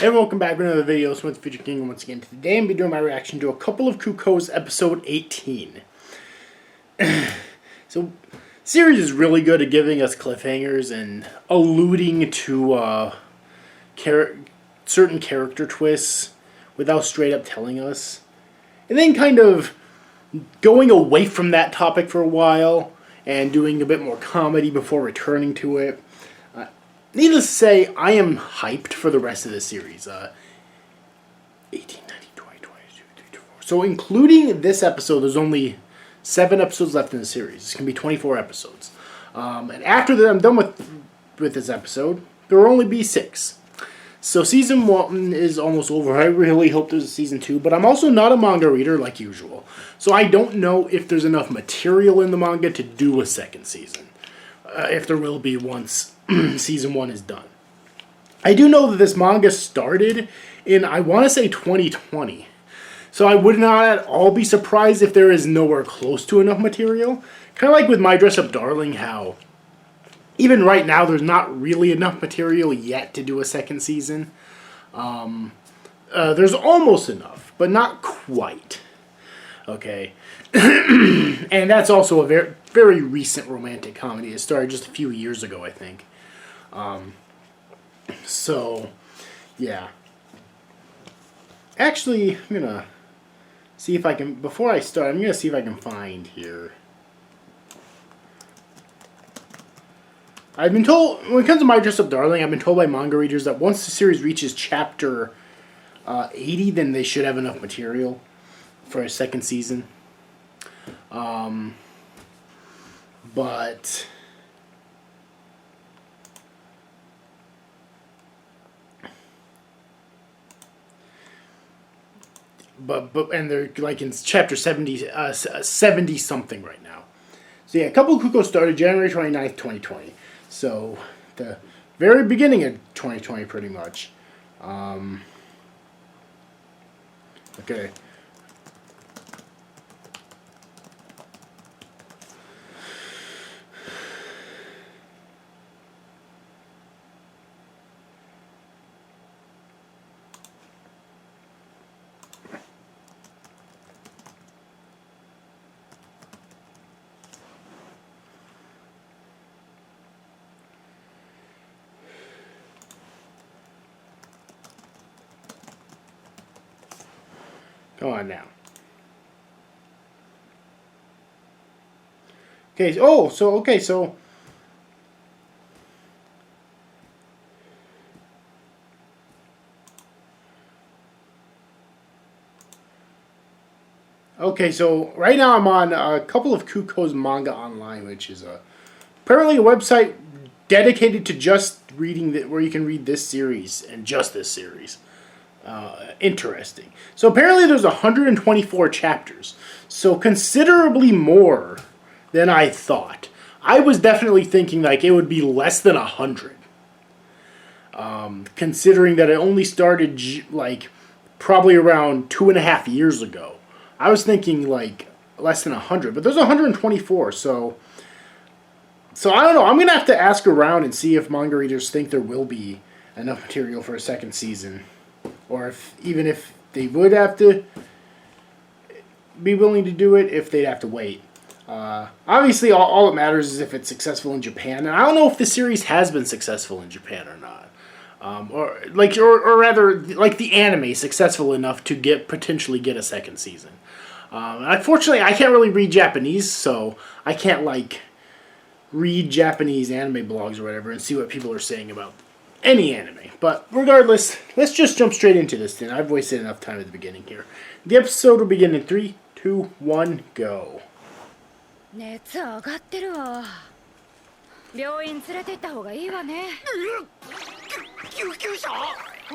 Hey, welcome back to another video. It's with Future King once again. Today I'm going to be doing my reaction to a couple of Cuckoos episode 18. So, series is really good at giving us cliffhangers and alluding to certain character twists without straight up telling us. And then kind of going away from that topic for a while and doing a bit more comedy before returning to it. Needless to say, I am hyped for the rest of the series. 18, 19, 20, 22, 23, 24. So including this episode, there's only 7 episodes left in the series. It's going to be 24 episodes. And after that, I'm done with this episode, there will only be 6. So season 1 is almost over. I really hope there's a season 2, but I'm also not a manga reader like usual. So I don't know if there's enough material in the manga to do a second season. If there will be once season 1 is done. I do know that this manga started in, I want to say, 2020. So I would not at all be surprised if there is nowhere close to enough material. Kind of like with My Dress Up Darling, how even right now there's not really enough material yet to do a second season. There's almost enough, but not quite. Okay. And that's also a very, very recent romantic comedy. It started just a few years ago, I think. So, yeah. Actually, I'm gonna see if I can, before I start, I'm gonna see if I can find here. I've been told, when it comes to My Dress Up Darling, I've been told by manga readers that once the series reaches chapter 80, then they should have enough material for a second season. But and they're like in chapter 70 something right now. So yeah, a couple of Cuckoos started January 29th, 2020. So the very beginning of 2020 pretty much. Okay. Go on now. Okay. Oh, so okay. So okay. So right now I'm on a couple of Cuckoos manga online, which is apparently a website dedicated to just reading where you can read this series and just this series. Interesting. So apparently there's 124 chapters. So considerably more than I thought. I was definitely thinking like it would be less than 100. Considering that it only started like probably around 2.5 years ago. I was thinking like less than 100. But there's 124. So I don't know. I'm going to have to ask around and see if manga readers think there will be enough material for a second season. Or even if they would have to be willing to do it, if they'd have to wait. Obviously, all that matters is if it's successful in Japan. And I don't know if the series has been successful in Japan or not. Or rather, like the anime, successful enough to potentially get a second season. Unfortunately, I can't really read Japanese, so I can't read Japanese anime blogs or whatever and see what people are saying about any anime. But regardless, let's just jump straight into this thing. I've wasted enough time at the beginning here. The episode will begin in 3, 2, 1, go. 熱上がってるわ。病院連れて行った方がいいわね。救急車？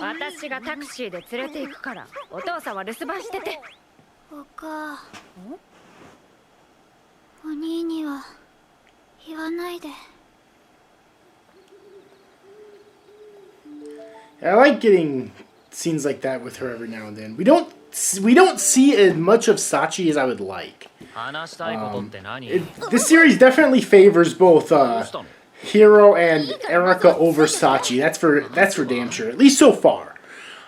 私がタクシーで連れて行くから、お父さんは留守番してて。お母。お兄には言わないで。 I like getting scenes like that with her every now and then. We don't see as much of Sachi as I would like. This series definitely favors both Hiro and Erika over Sachi. That's for damn sure. At least so far.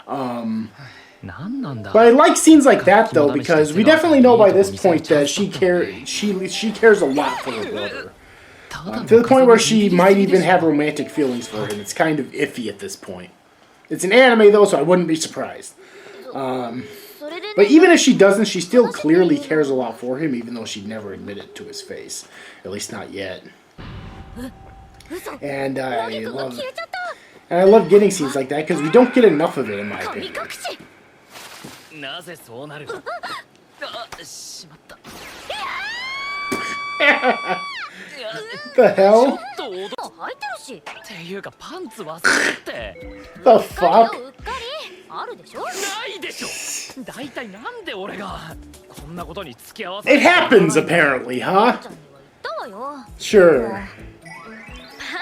But I like scenes like that though, because we definitely know by this point that she cares a lot for her brother. To the point where she might even have romantic feelings for him. It's kind of iffy at this point. It's an anime though, so I wouldn't be surprised. But even if she doesn't, she still clearly cares a lot for him, even though she'd never admit it to his face. At least not yet. And I love getting scenes like that, because we don't get enough of it, in my opinion. The hell? The fuck? It happens, apparently, huh? Sure.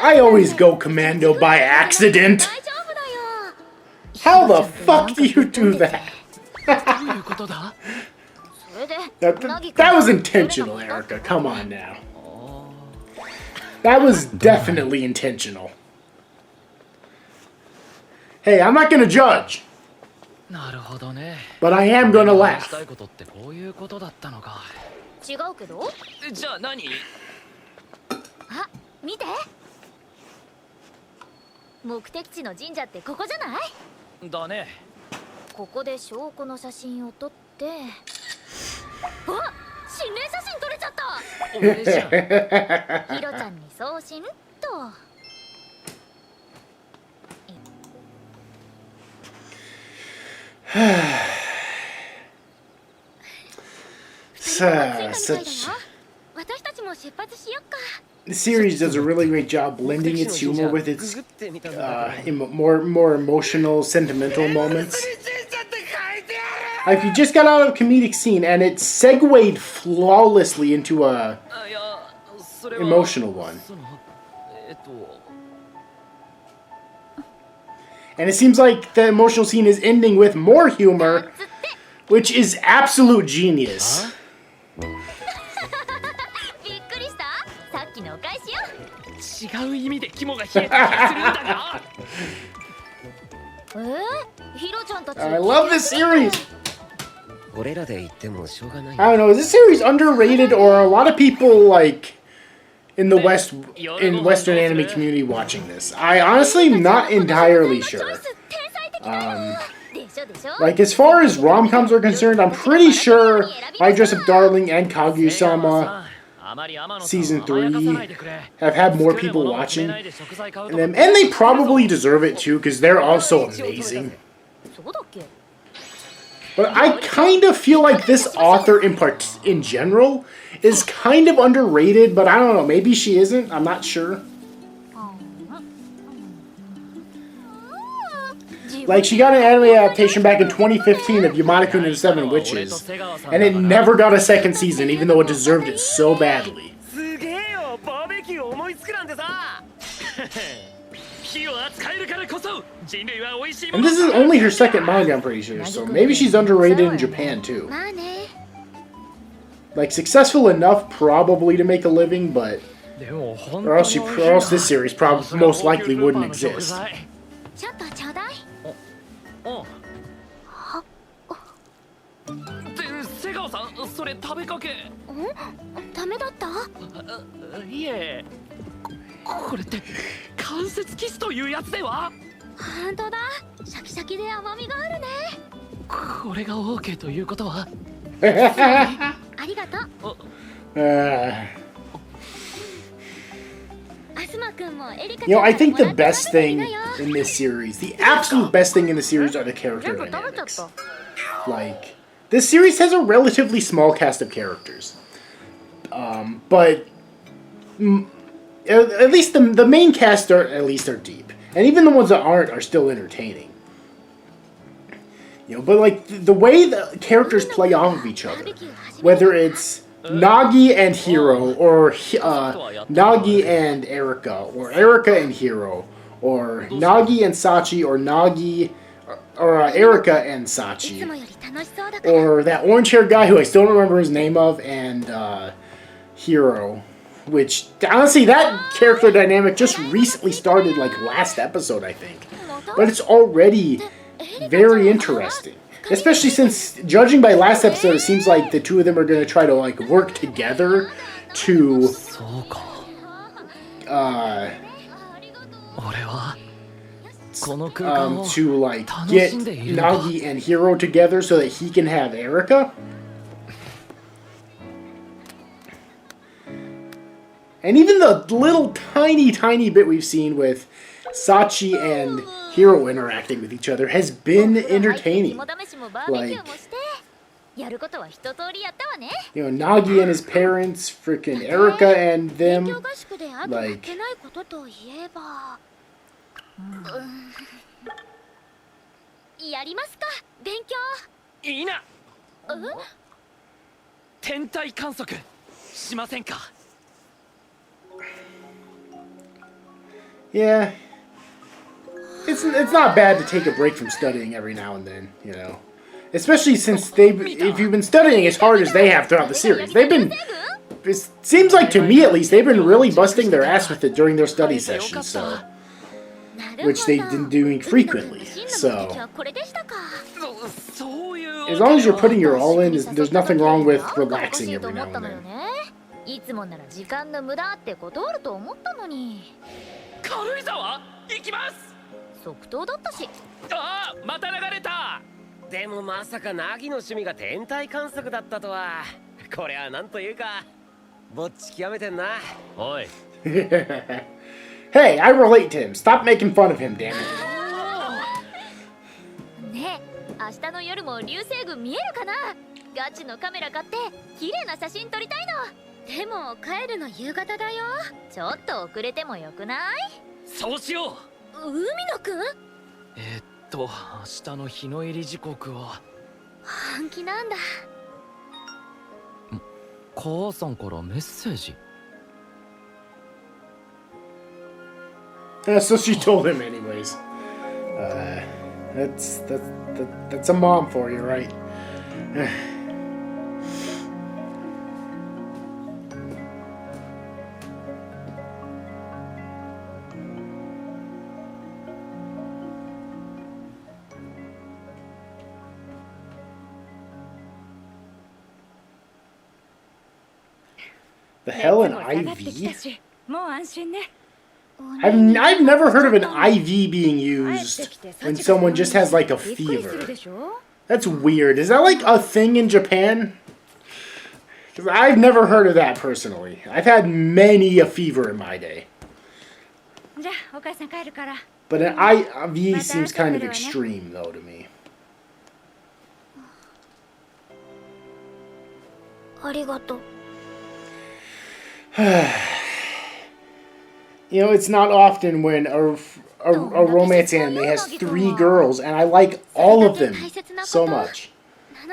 I always go commando by accident. How the fuck do you do that? That was intentional, Erika. Come on now. That was definitely intentional. Hey, I'm not gonna judge. But I am gonna laugh. 違うけどじゃあ何あ、見て目的地の神社ってここじゃないだねここで証拠の写真を撮ってあ、心霊写真撮れちゃった俺じゃんヒロちゃんに送信とThe series does a really great job blending its humor with its more emotional, sentimental moments. Like, you just got out of a comedic scene and it segued flawlessly into a emotional one. And it seems like the emotional scene is ending with more humor, which is absolute genius. Huh? I love this series. I don't know, is this series underrated, or a lot of people like in the Western anime community watching this? I honestly am not entirely sure. Like, as far as rom-coms are concerned, I'm pretty sure I Dress Up Darling and Kaguya-sama Season 3 have had more people watching them, and they probably deserve it too, because they're also amazing. But I kind of feel like this author in general is kind of underrated, but I don't know, maybe she isn't, I'm not sure. Like, she got an anime adaptation back in 2015 of Yamada-kun and the Seven Witches, and it never got a second season, even though it deserved it so badly. And this is only her second manga, I'm pretty sure, so maybe she's underrated in Japan, too. Like, successful enough, probably, to make a living, but... Or else this series probably most likely wouldn't exist. You know, I think the best thing in this series, the absolute best thing in the series, are the character dynamics. Like, this series has a relatively small cast of characters. But at least the main cast are deep. And even the ones that aren't are still entertaining. You know, but like the way the characters play off of each other, whether it's Nagi and Hiro, or Nagi and Erika, or Erika and Hiro, or Nagi and Sachi, or Erika and Sachi, or that orange-haired guy who I still don't remember his name of, and Hiro, which, honestly, that character dynamic just recently started, like, last episode, I think. But it's already very interesting. Especially since, judging by last episode, it seems like the two of them are going to try to, like, work together to, like, get Nagi and Hiro together so that he can have Erika. And even the little tiny bit we've seen with Sachi and Hiro interacting with each other has been entertaining. Like, Nagi and his parents, freaking Erika and them, like... Yeah. It's not bad to take a break from studying every now and then, you know. Especially since if you've been studying as hard as they have throughout the series. It seems like, to me at least, they've been really busting their ass with it during their study sessions, so. Which they've been doing frequently, so. As long as you're putting your all in, there's nothing wrong with relaxing every now and then. いつもなら時間の無駄って断ると思ったのに。軽井沢行きます。即答だったし。ああ、また流れた。でもまさかナギの趣味が天体観測だったとは。これはなんというか、ぼっち極めてんな。おい。Hey, I relate to him. Stop making fun of him, damn it. ねえ、明日の夜も流星群見えるかな。ガチのカメラ買って綺麗な写真撮りたいの。でも帰るの夕方だよ。ちょっと遅れてもよくない？そうしよう。海野くん？明日の日の入り時刻は本気なんだ。母さんからメッセージ。So she told him anyways. That's a mom for you, right? The hell, an IV? I've never heard of an IV being used when someone just has like a fever. That's weird. Is that like a thing in Japan? Because I've never heard of that personally. I've had many a fever in my day. But an IV seems kind of extreme though to me. You know, it's not often when a romance anime has 3 girls, and I like all of them so much.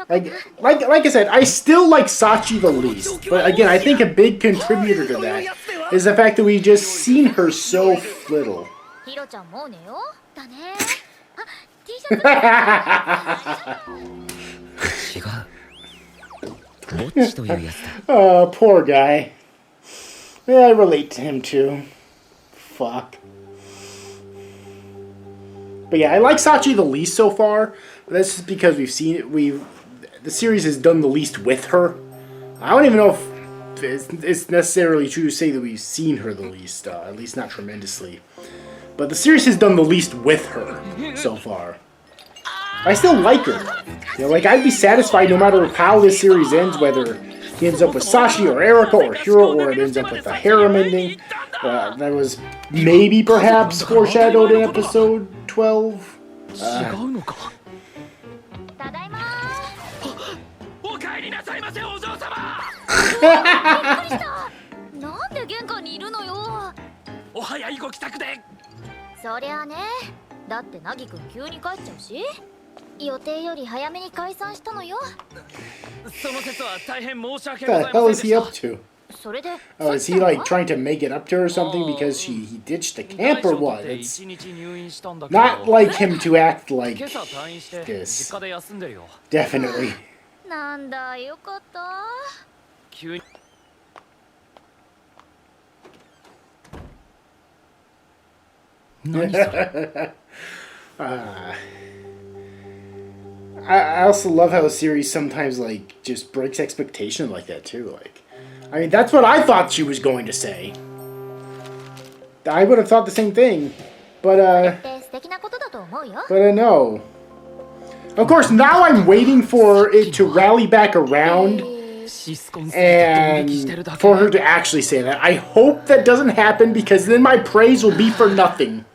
Like I said, I still like Sachi the least, but again, I think a big contributor to that is the fact that we've just seen her so little. Oh, poor guy. Yeah, I relate to him too. Fuck. But yeah, I like Sachi the least so far. But that's just because we've seen it. The series has done the least with her. I don't even know if it's necessarily true to say that we've seen her the least. At least not tremendously. But the series has done the least with her so far. I still like her. You know, like, I'd be satisfied no matter how this series ends, whether he ends up with Sachi or Erika or Hiro, or it ends up with a harem ending. That was maybe perhaps foreshadowed in episode 12. What the hell is he up to? Oh, is he like trying to make it up to her or something because he ditched the camp or what? It's not like him to act like this. Definitely. I also love how a series sometimes, like, just breaks expectation like that, too. Like, I mean, that's what I thought she was going to say. I would have thought the same thing. But no. Of course, now I'm waiting for it to rally back around and for her to actually say that. I hope that doesn't happen, because then my praise will be for nothing.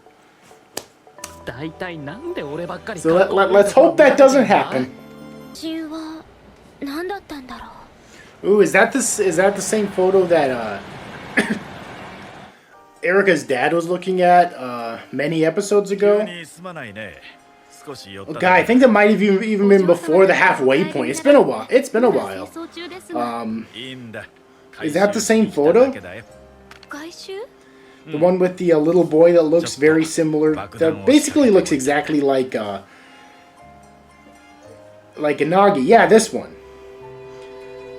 So let's hope that doesn't happen. Ooh, is that the same photo that Erika's dad was looking at many episodes ago? Oh, God, I think that might have even been before the halfway point. It's been a while. Is that the same photo? The one with the little boy that looks very similar. That basically looks exactly like a Nagi. Yeah, this one.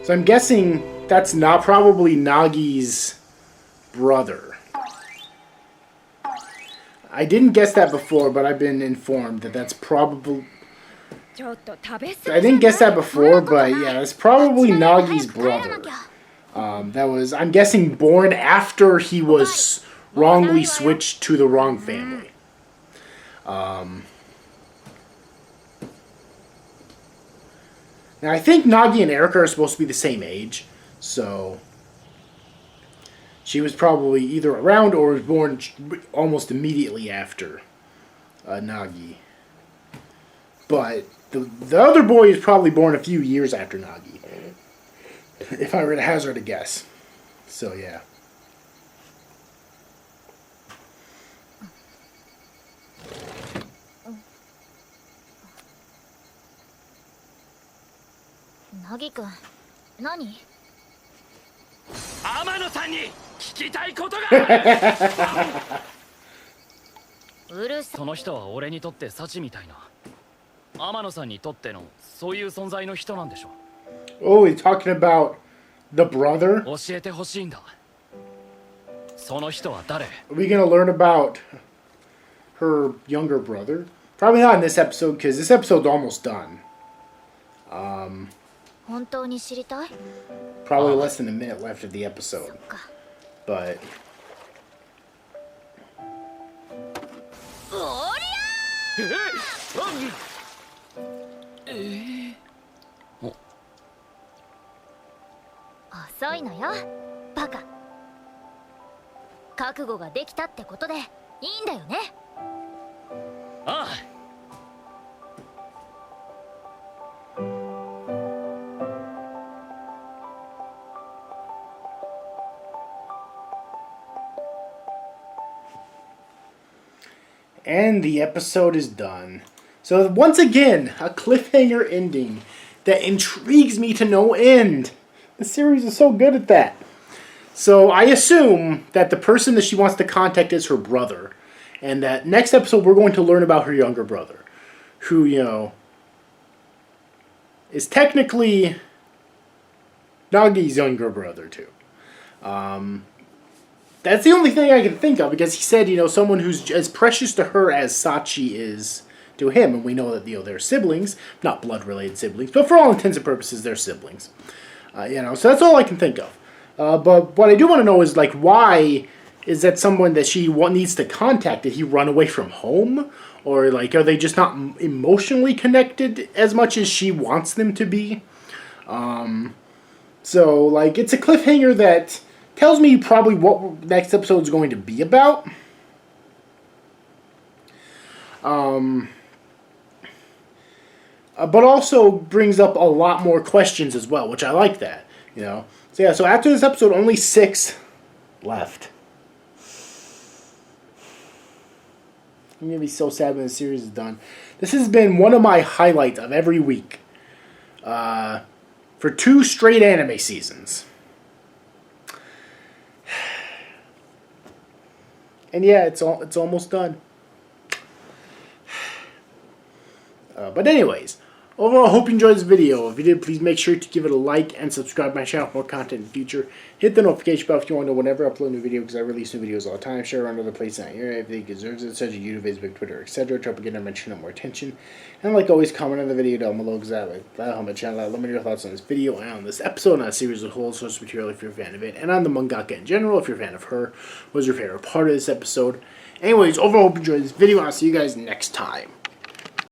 So I'm guessing that's not probably Nagi's brother. I didn't guess that before, but I've been informed that that's probably... I didn't guess that before, but yeah, it's probably Nagi's brother. That was, I'm guessing, born after he was wrongly switched to the wrong family. Now, I think Nagi and Erika are supposed to be the same age, so she was probably either around or was born almost immediately after Nagi. But the other boy is probably born a few years after Nagi, if I were to hazard a guess. So, yeah. Nagi-kun, nani? 天野さんに聞きたいことがうるさその人は俺にとってサチみたいな天野さんにとってのそういう存在の人なんでしょ Oh, he's talking about the brother? 教えてほしいんだその人は誰 Are we gonna learn about her younger brother? Probably not in this episode, because this episode's almost done. 本当に知りたい Probably less than a minute left of the episode. But... おりゃ遅いのよバカ覚悟ができたってことでいいんだよねああ And the episode is done. So once again, a cliffhanger ending that intrigues me to no end. The series is so good at that. So I assume that the person that she wants to contact is her brother. And that next episode we're going to learn about her younger brother. Who, you know, is technically Nagi's younger brother too. That's the only thing I can think of, because he said, you know, someone who's as precious to her as Sachi is to him, and we know that, you know, they're siblings, not blood-related siblings, but for all intents and purposes, they're siblings. You know, so that's all I can think of. But what I do want to know is, like, why is that someone that she needs to contact? Did he run away from home? Or, like, are they just not emotionally connected as much as she wants them to be? So, like, it's a cliffhanger that tells me probably what next episode is going to be about. But also brings up a lot more questions as well, which I like that, you know. So yeah, so after this episode, only 6 left. I'm going to be so sad when the series is done. This has been one of my highlights of every week. For 2 straight anime seasons. And yeah, it's almost done. But anyways, Overall, I hope you enjoyed this video. If you did, please make sure to give it a like and subscribe to my channel for more content in the future. Hit the notification bell if you want to know whenever I upload a new video, because I release new videos all the time. Share around other places out here. Everything deserves it, such as YouTube, Facebook, Twitter, etc. Try to get a mention of more attention. And like always, comment on the video down below, because I like that on my channel. Let me know your thoughts on this video and on this episode, and on the series as a whole, source material if you're a fan of it, and on the mangaka in general if you're a fan of her. What was your favorite part of this episode? Anyways, overall, hope you enjoyed this video, and I'll see you guys next time.